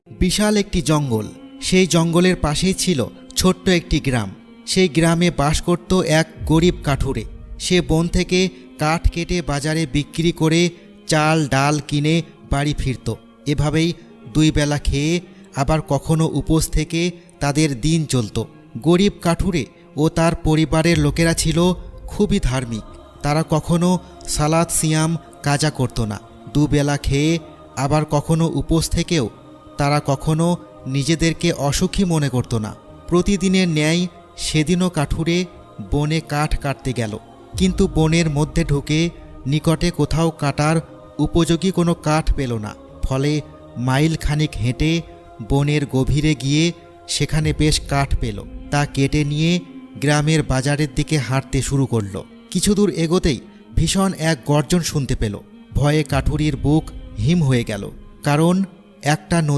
বিশাল একটি জঙ্গল। সেই জঙ্গলের পাশেই ছিল ছোট্ট একটি গ্রাম। সেই গ্রামে বাস করত এক গরিব কাঠুরে। সে বন থেকে কাঠ কেটে বাজারে বিক্রি করে চাল ডাল কিনে বাড়ি ফিরত। এভাবেই দুই বেলা খেয়ে আবার কখনো উপোস থেকে তাদের দিন চলত। গরিব কাঠুরে ও তার পরিবারের লোকেরা ছিল খুবই ধার্মিক। তারা কখনো সালাত সিয়াম কাজা করত না। দুবেলা খেয়ে আবার কখনো উপোস থেকেও তারা কখনো নিজেদেরকে অসুখী মনে করত না। প্রতিদিনের ন্যায় সেদিনও কাঠুরে বনে কাঠ কাটতে গেল, কিন্তু বনের মধ্যে ঢুকে নিকটে কোথাও কাটার উপযোগী কোনো কাঠ পেল না। ফলে মাইল খানিক হেঁটে বনের গভীরে গিয়ে সেখানে বেশ কাঠ পেল। তা কেটে নিয়ে গ্রামের বাজারের দিকে হাঁটতে শুরু করল। কিছু দূর এগোতেই ভীষণ এক গর্জন শুনতে পেল। ভয়ে কাঠুরির বুক হিম হয়ে গেল, কারণ একটা